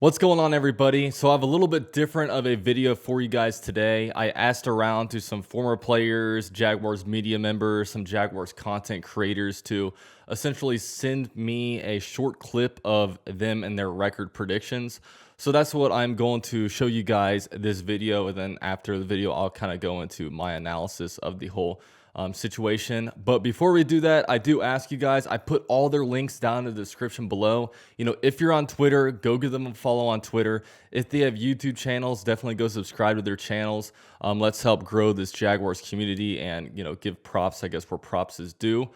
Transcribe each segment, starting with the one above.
What's going on, everybody? So I have a little bit different of a video for you guys today. I asked around to some former players, Jaguars media members, some Jaguars content creators to essentially send me a short clip of them and their record predictions. So that's what I'm going to show you guys this video, and then after the video I'll kind of go into my analysis of the whole situation. But before we do that, I do ask you guys, I put all their links down in the description below. You know, if you're on Twitter, go give them a follow on Twitter. If they have YouTube channels, definitely go subscribe to their channels. Let's help grow this Jaguars community and, you know, give props, I guess, where props is due.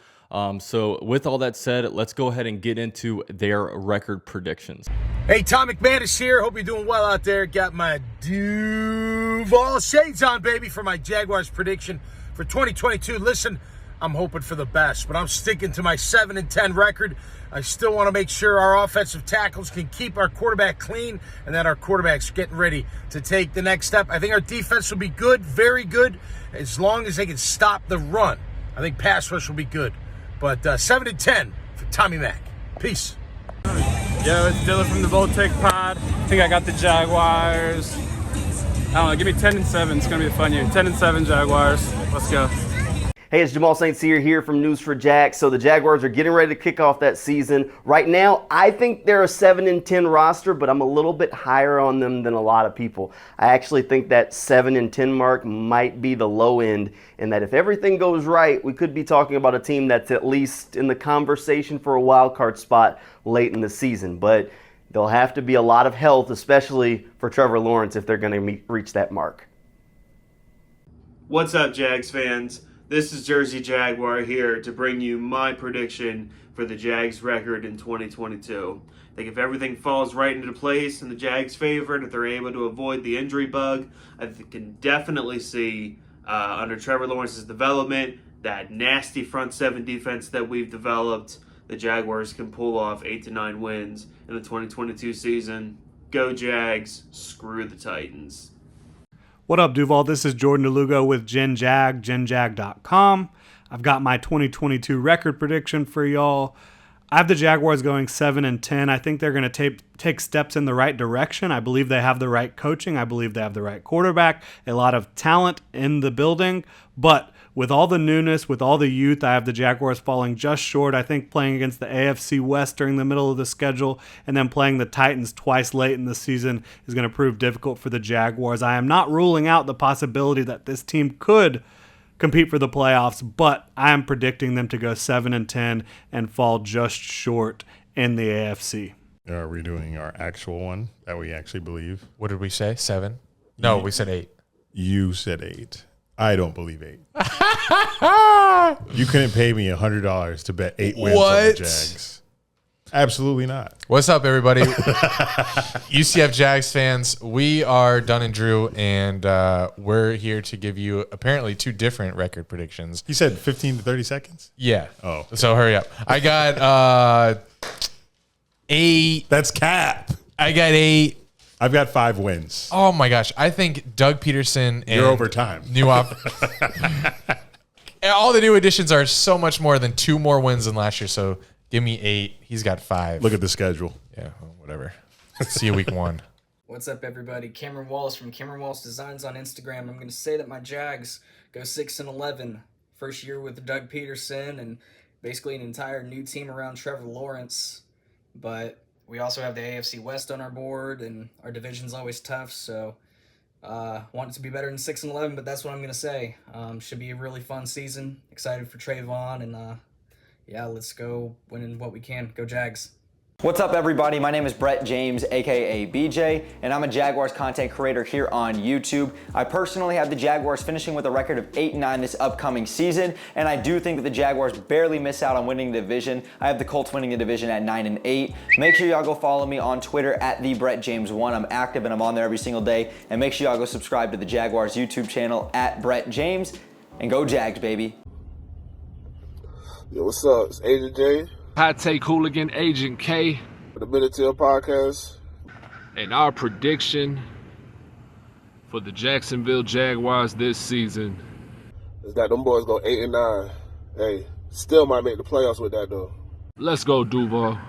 So with all that said, let's go ahead and get into their record predictions. Hey, Tom McManus here. Hope you're doing well out there. Got my Duval shades on, baby, for my Jaguars prediction for 2022. Listen, I'm hoping for the best, but I'm sticking to my 7-10 record. I still want to make sure our offensive tackles can keep our quarterback clean and that our quarterback's getting ready to take the next step. I think our defense will be good, very good, as long as they can stop the run. I think pass rush will be good. But 7-10 for Tommy Mac. Peace. Yo, it's Dylan from the Voltec Pod. I think I got the Jaguars. I don't know, give me 10-7. It's going to be a fun year. 10-7 Jaguars. Let's go. Hey, it's Jamal Ct here from News for Jack. So the Jaguars are getting ready to kick off that season. Right now, I think they're a 7-10 roster, but I'm a little bit higher on them than a lot of people. I actually think that 7-10 mark might be the low end, and that if everything goes right, we could be talking about a team that's at least in the conversation for a wild card spot late in the season. But there'll have to be a lot of health, especially for Trevor Lawrence, if they're going to reach that mark. What's up, Jags fans? This is Jersey Jaguar here to bring you my prediction for the Jags record in 2022. I think if everything falls right into place in the Jags' favor, and if they're able to avoid the injury bug, I can definitely see under Trevor Lawrence's development, that nasty front seven defense that we've developed, the Jaguars can pull off 8 to 9 wins in the 2022 season. Go Jags, screw the Titans. What up, Duval? This is Jordan Lugo with GenJag, genjag.com. I've got my 2022 record prediction for y'all. I have the Jaguars going 7-10. I think they're going to take steps in the right direction. I believe they have the right coaching. I believe they have the right quarterback, a lot of talent in the building. But with all the newness, with all the youth, I have the Jaguars falling just short. I think playing against the AFC West during the middle of the schedule and then playing the Titans twice late in the season is going to prove difficult for the Jaguars. I am not ruling out the possibility that this team could compete for the playoffs, but I am predicting them to go 7-10 and fall just short in the AFC. Are we doing our actual one that we actually believe? What did we say? 7? No, we said 8. You said 8. I don't believe 8. You couldn't pay me $100 to bet 8 wins on the Jags. Absolutely not. What's up, everybody? UCF Jags fans, we are Dunn and Drew, and we're here to give you apparently 2 different record predictions. You said 15 to 30 seconds? Yeah. Oh. So hurry up. I got 8. That's cap. I got 8. I've got 5 wins. Oh, my gosh. I think Doug Peterson and You're over time. All the new additions are so much more than 2 more wins than last year, so give me 8. He's got 5. Look at the schedule. Yeah, well, whatever. See you week 1. What's up, everybody? Cameron Wallace from Cameron Wallace Designs on Instagram. I'm going to say that my Jags go 6-11. First year with Doug Peterson and basically an entire new team around Trevor Lawrence. But we also have the AFC West on our board, and our division's always tough, so want it to be better than 6-11, but that's what I'm going to say. Should be a really fun season. Excited for Trayvon, and yeah, let's go winning what we can. Go Jags. What's up, everybody? My name is Brett James, aka BJ, and I'm a Jaguars content creator here on YouTube. I personally have the Jaguars finishing with a record of 8-9 this upcoming season, and I do think that the Jaguars barely miss out on winning the division. I have the Colts winning the division at 9-8. Make sure y'all go follow me on Twitter at TheBrettJames1. I'm active and I'm on there every single day. And make sure y'all go subscribe to the Jaguars YouTube channel at Brett James, and go Jags, baby. Yo, what's up? It's Agent J. High Take Hooligan, Agent K. For the Teal Podcast. And our prediction for the Jacksonville Jaguars this season is that them boys go 8-9. Hey, still might make the playoffs with that, though. Let's go, Duval.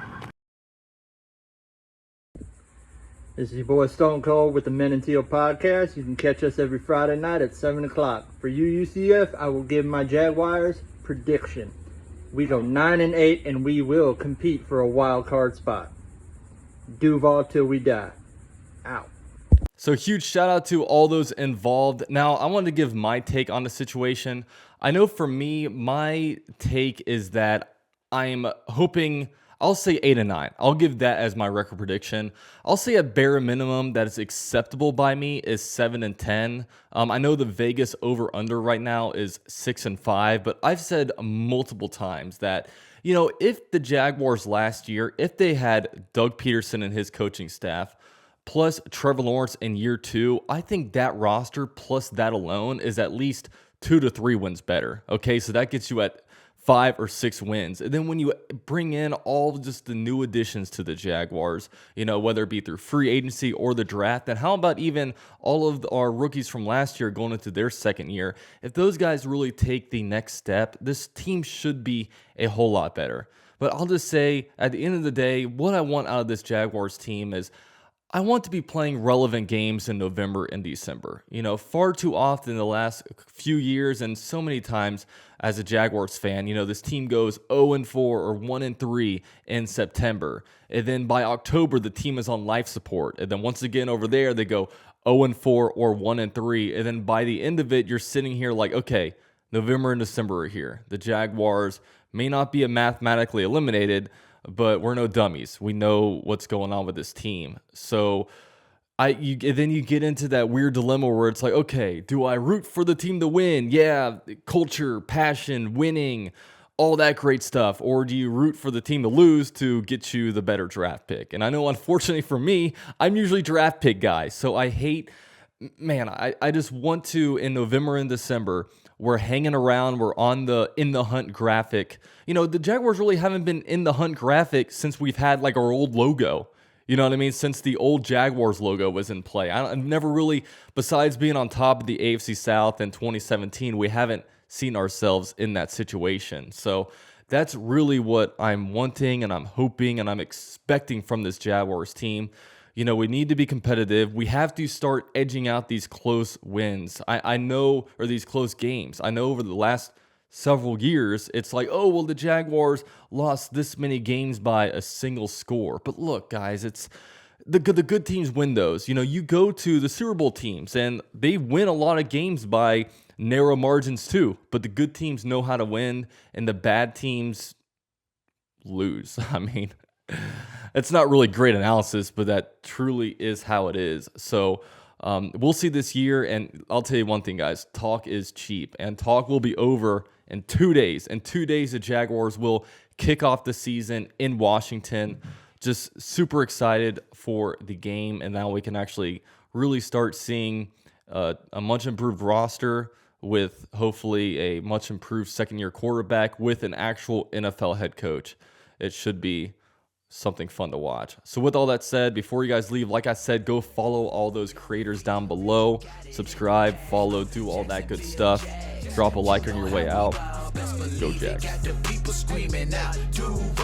This is your boy Stone Cold with the Men in Teal Podcast. You can catch us every Friday night at 7 o'clock. For you, UCF, I will give my Jaguars prediction. We go 9-8, and we will compete for a wild card spot. Duval till we die. Out. So huge shout out to all those involved. Now, I wanted to give my take on the situation. I know for me, my take is that I'm hoping, I'll say 8-9. I'll give that as my record prediction. I'll say a bare minimum that is acceptable by me is 7-10. I know the Vegas over-under right now is 6-5, but I've said multiple times that, if the Jaguars last year, if they had Doug Peterson and his coaching staff, plus Trevor Lawrence in year 2, I think that roster plus that alone is at least 2 to 3 wins better. Okay, so that gets you at 5 or 6 wins. And then when you bring in all just the new additions to the Jaguars, whether it be through free agency or the draft, then how about even all of our rookies from last year going into their second year? If those guys really take the next step, this team should be a whole lot better. But I'll just say, at the end of the day, what I want out of this Jaguars team is I want to be playing relevant games in November and December. Far too often in the last few years and so many times as a Jaguars fan, this team goes 0-4 or 1-3 in September. And then by October, the team is on life support. And then once again over there, they go 0-4 or 1-3. And then by the end of it, you're sitting here like, okay, November and December are here. The Jaguars may not be mathematically eliminated, but we're no dummies. We know what's going on with this team. So then you get into that weird dilemma where it's like, okay, do I root for the team to win? Yeah, culture, passion, winning, all that great stuff. Or do you root for the team to lose to get you the better draft pick? And I know, unfortunately for me, I'm usually draft pick guy. So I just want to, in November and December, we're hanging around. We're on the in the hunt graphic. The Jaguars really haven't been in the hunt graphic since we've had like our old logo. You know what I mean? Since the old Jaguars logo was in play. I've never really, besides being on top of the AFC South in 2017, we haven't seen ourselves in that situation. So that's really what I'm wanting and I'm hoping and I'm expecting from this Jaguars team. We need to be competitive. We have to start edging out these close wins. I know, or these close games. I know over the last several years, it's like, oh, well, the Jaguars lost this many games by a single score. But look, guys, it's the good teams win those. You go to the Super Bowl teams, and they win a lot of games by narrow margins too. But the good teams know how to win, and the bad teams lose. I mean, it's not really great analysis, but that truly is how it is. So we'll see this year, and I'll tell you one thing, guys. Talk is cheap, and talk will be over in 2 days. In 2 days, the Jaguars will kick off the season in Washington. Just super excited for the game, and now we can actually really start seeing a much improved roster with hopefully a much improved second-year quarterback with an actual NFL head coach. It should be something fun to watch. So with all that said, before you guys leave, like I said, go follow all those creators down below. Subscribe, follow, do all that good stuff. Drop a like on your way out. Go Jags.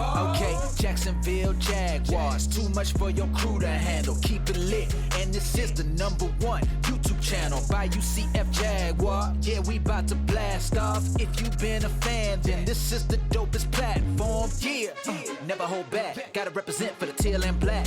Okay, Jacksonville Jaguars. Too much for your crew to handle. Keep it lit, and this is the #1 YouTube channel by UCF Jaguar. Yeah, we about to blast off. If you've been a fan, then this is the dopest platform. Yeah, never hold back. Gotta represent for the teal and black.